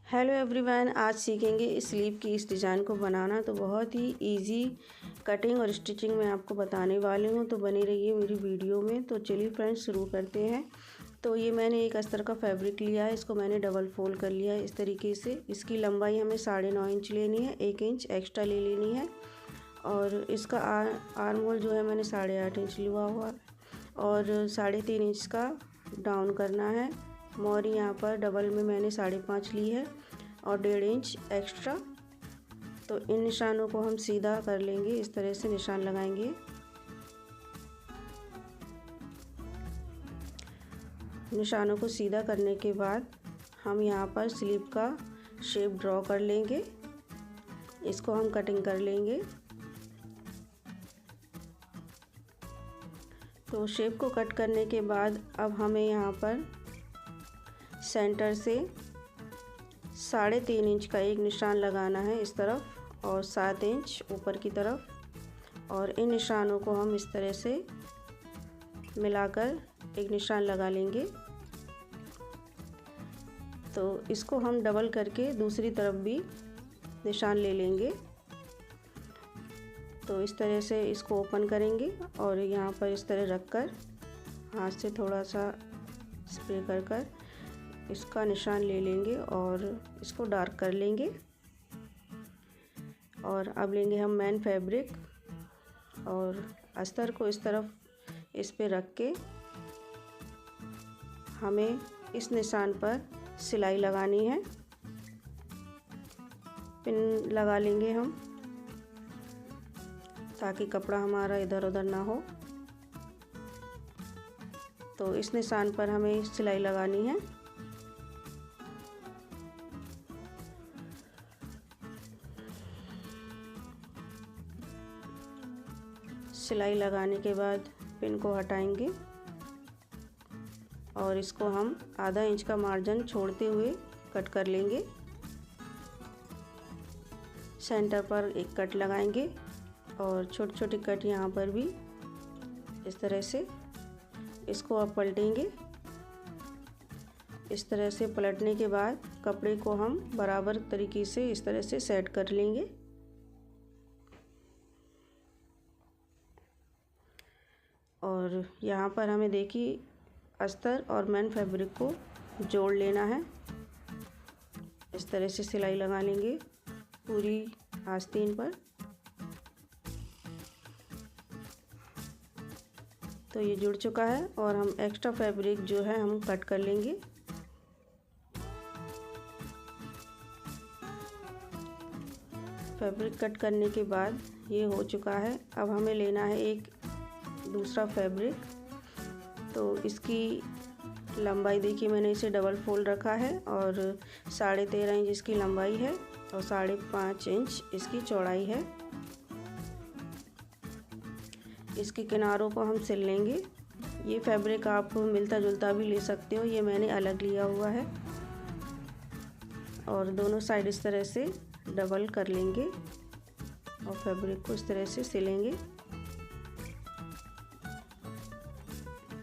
Hello everyone, आज सीखेंगे sleeve की इस डिज़ाइन को बनाना। तो बहुत ही इजी कटिंग और स्टिचिंग में आपको बताने वाली हूँ, तो बनी रहिए मेरी वीडियो में। तो चलिए फ्रेंड्स शुरू करते हैं। तो ये मैंने एक अस्तर का फैब्रिक लिया है, इसको मैंने डबल फोल्ड कर लिया है इस तरीके से। इसकी लंबाई हमें 9.5 इंच लेनी है, 1 इंच एक्स्ट्रा ले लेनी है। और इसका आर्म होल जो है मैंने 8.5 इंच लिया हुआ है और 3.5 इंच का डाउन करना है। मोरी यहाँ पर डबल में मैंने 5.5 ली है और 1.5 इंच एक्स्ट्रा। तो इन निशानों को हम सीधा कर लेंगे, इस तरह से निशान लगाएंगे। निशानों को सीधा करने के बाद हम यहाँ पर स्लीव का शेप ड्रॉ कर लेंगे, इसको हम कटिंग कर लेंगे। तो शेप को कट करने के बाद अब हमें यहाँ पर सेंटर से 3.5 इंच का एक निशान लगाना है इस तरफ और 7 इंच ऊपर की तरफ। और इन निशानों को हम इस तरह से मिलाकर एक निशान लगा लेंगे। तो इसको हम डबल करके दूसरी तरफ भी निशान ले लेंगे। तो इस तरह से इसको ओपन करेंगे और यहाँ पर इस तरह रखकर हाथ से थोड़ा सा स्प्रे कर इसका निशान ले लेंगे और इसको डार्क कर लेंगे। और अब लेंगे हम मेन फैब्रिक और अस्तर को इस तरफ इस पे रख के हमें इस निशान पर सिलाई लगानी है। पिन लगा लेंगे हम ताकि कपड़ा हमारा इधर उधर ना हो। तो इस निशान पर हमें सिलाई लगानी है। सिलाई लगाने के बाद पिन को हटाएंगे और इसको हम आधा इंच का मार्जिन छोड़ते हुए कट कर लेंगे। सेंटर पर एक कट लगाएंगे और छोटे छोटे कट यहाँ पर भी इस तरह से। इसको अब पलटेंगे। इस तरह से पलटने के बाद कपड़े को हम बराबर तरीके से इस तरह से सेट कर लेंगे। और यहाँ पर हमें देखिए अस्तर और मेन फैब्रिक को जोड़ लेना है। इस तरह से सिलाई लगा लेंगे पूरी आस्तीन पर। तो ये जुड़ चुका है और हम एक्स्ट्रा फैब्रिक जो है हम कट कर लेंगे। फैब्रिक कट करने के बाद ये हो चुका है। अब हमें लेना है एक दूसरा फैब्रिक। तो इसकी लंबाई देखिए, मैंने इसे डबल फोल्ड रखा है और 13.5 इंच इसकी लंबाई है और 5.5 इंच इसकी चौड़ाई है। इसके किनारों को हम सिल लेंगे। ये फैब्रिक आप मिलता जुलता भी ले सकते हो, ये मैंने अलग लिया हुआ है। और दोनों साइड इस तरह से डबल कर लेंगे और फैब्रिक को इस तरह से सिलेंगे।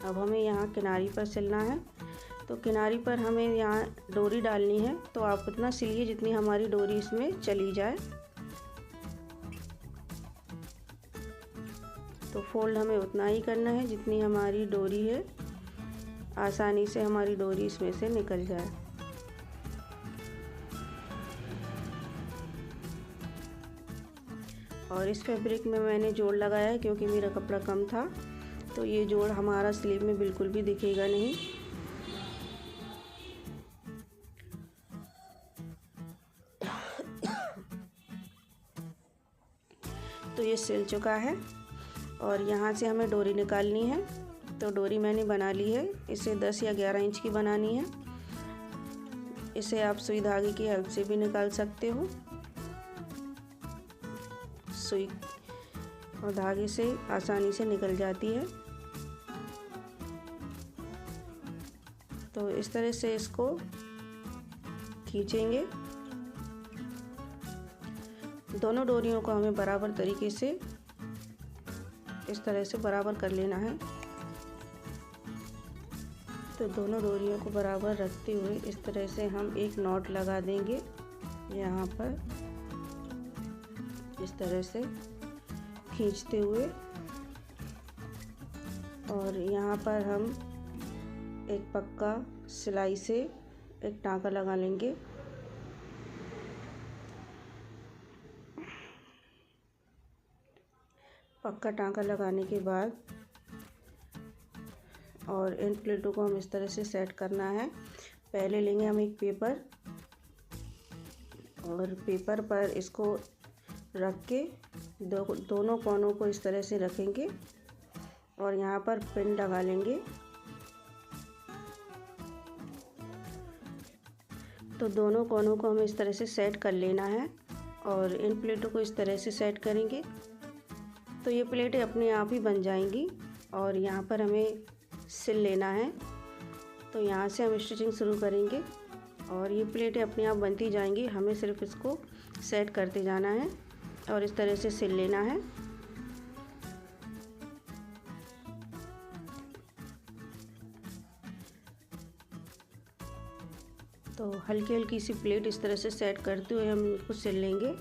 अब हमें यहाँ किनारी पर सिलना है। तो किनारी पर हमें यहाँ डोरी डालनी है, तो आप उतना सिलिए जितनी हमारी डोरी इसमें चली जाए। तो फोल्ड हमें उतना ही करना है जितनी हमारी डोरी है, आसानी से हमारी डोरी इसमें से निकल जाए। और इस फैब्रिक में मैंने जोड़ लगाया है क्योंकि मेरा कपड़ा कम था, तो ये जोड़ हमारा स्लीव में बिल्कुल भी दिखेगा नहीं। तो ये सिल चुका है और यहाँ से हमें डोरी निकालनी है। तो डोरी मैंने बना ली है, इसे 10 या 11 इंच की बनानी है। इसे आप सुई धागे की हेल्प से भी निकाल सकते हो। सुई और धागे से आसानी से निकल जाती है। तो इस तरह से इसको खींचेंगे। दोनों डोरियों को हमें बराबर तरीके से इस तरह से बराबर कर लेना है। तो दोनों डोरियों को बराबर रखते हुए इस तरह से हम एक नॉट लगा देंगे यहाँ पर, इस तरह से खींचते हुए। और यहाँ पर हम एक पक्का सिलाई से एक टाँका लगा लेंगे। पक्का टाँका लगाने के बाद और इन प्लेटों को हम इस तरह से सेट करना है। पहले लेंगे हम एक पेपर और पेपर पर इसको रख के दोनों कोनों को इस तरह से रखेंगे और यहाँ पर पिन लगा लेंगे। तो दोनों कोनों को हमें इस तरह से सेट कर लेना है और इन प्लेटों को इस तरह से सेट करेंगे तो ये प्लेटें अपने आप ही बन जाएंगी। और यहाँ पर हमें सिल लेना है, तो यहाँ से हम स्टिचिंग शुरू करेंगे और ये प्लेटें अपने आप बनती जाएंगी। हमें सिर्फ इसको सेट करते जाना है और इस तरह से सिल लेना है। तो हल्की हल्की सी प्लेट इस तरह से सेट करते हुए हम इसको सिल लेंगे।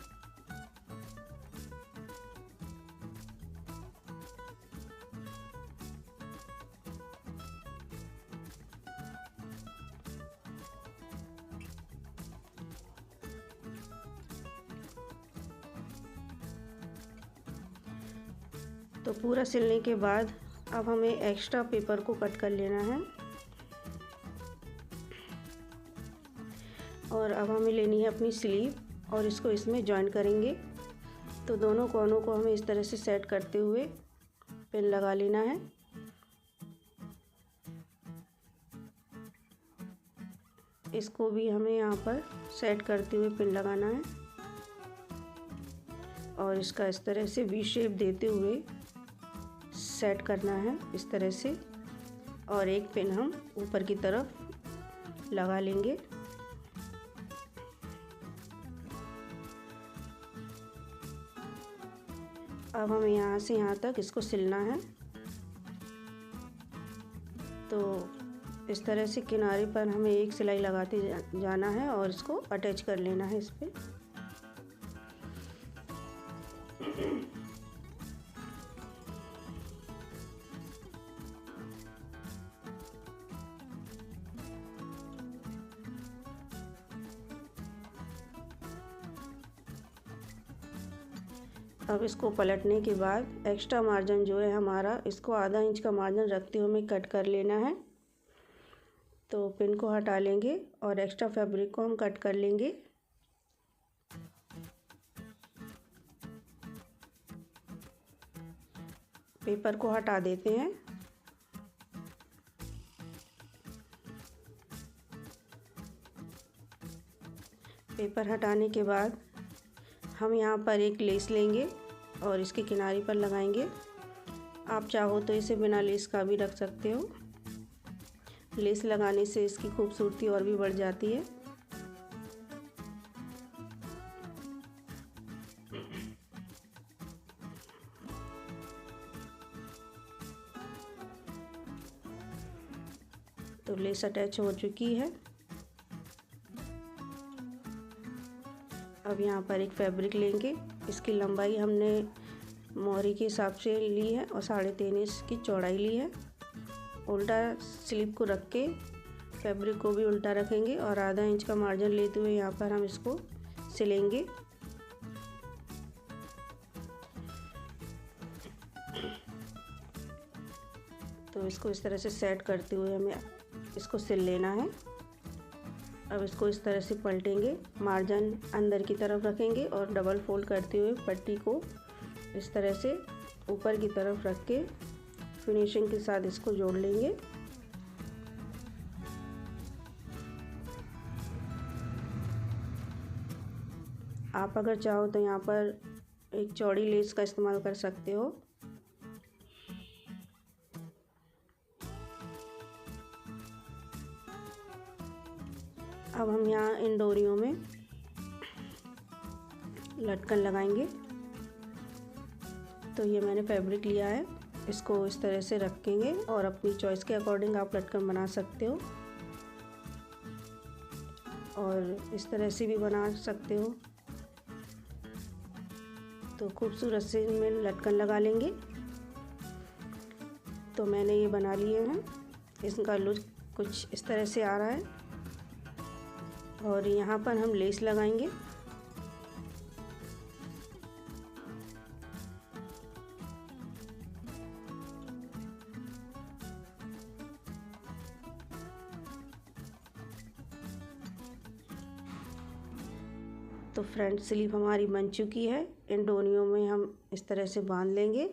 तो पूरा सिलने के बाद अब हमें एक्स्ट्रा पेपर को कट कर लेना है और अब हमें लेनी है अपनी स्लीव और इसको इसमें जॉइन करेंगे। तो दोनों कोनों को हमें इस तरह से सेट करते हुए पिन लगा लेना है। इसको भी हमें यहाँ पर सेट करते हुए पिन लगाना है और इसका इस तरह से वी शेप देते हुए सेट करना है इस तरह से। और एक पिन हम ऊपर की तरफ लगा लेंगे। अब हमें यहाँ से यहाँ तक इसको सिलना है। तो इस तरह से किनारे पर हमें एक सिलाई लगाते जाना है और इसको अटैच कर लेना है इस पे। अब इसको पलटने के बाद एक्स्ट्रा मार्जिन जो है हमारा, इसको आधा इंच का मार्जिन रखते हुए हमें कट कर लेना है। तो पिन को हटा लेंगे और एक्स्ट्रा फैब्रिक को हम कट कर लेंगे। पेपर को हटा देते हैं। पेपर हटाने के बाद हम यहाँ पर एक लेस लेंगे और इसके किनारे पर लगाएंगे। आप चाहो तो इसे बिना लेस का भी रख सकते हो। लेस लगाने से इसकी खूबसूरती और भी बढ़ जाती है। तो लेस अटैच हो चुकी है। अब यहाँ पर एक फैब्रिक लेंगे। इसकी लंबाई हमने मोहरी के हिसाब से ली है और 3.5 इंच की चौड़ाई ली है। उल्टा स्लीव को रख के फैब्रिक को भी उल्टा रखेंगे और आधा इंच का मार्जिन लेते हुए यहाँ पर हम इसको सिलेंगे। तो इसको इस तरह से सेट करते हुए हमें इसको सिल लेना है। अब इसको इस तरह से पलटेंगे, मार्जिन अंदर की तरफ रखेंगे और डबल फोल्ड करते हुए पट्टी को इस तरह से ऊपर की तरफ रख के फिनिशिंग के साथ इसको जोड़ लेंगे। आप अगर चाहो तो यहाँ पर एक चौड़ी लेस का इस्तेमाल कर सकते हो। अब हम यहाँ इन डोरियों में लटकन लगाएंगे। तो ये मैंने फैब्रिक लिया है इसको इस तरह से रखेंगे और अपनी चॉइस के अकॉर्डिंग आप लटकन बना सकते हो और इस तरह से भी बना सकते हो। तो खूबसूरत से इनमें लटकन लगा लेंगे। तो मैंने ये बना लिए हैं। इसका लुक कुछ इस तरह से आ रहा है और यहाँ पर हम लेस लगाएंगे। तो फ्रंट स्लीव हमारी बन चुकी है। इन डोरियों में हम इस तरह से बांध लेंगे।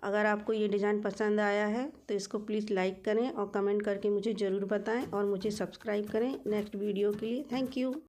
अगर आपको ये डिज़ाइन पसंद आया है तो इसको प्लीज़ लाइक करें और कमेंट करके मुझे ज़रूर बताएं और मुझे सब्सक्राइब करें नेक्स्ट वीडियो के लिए। Thank you.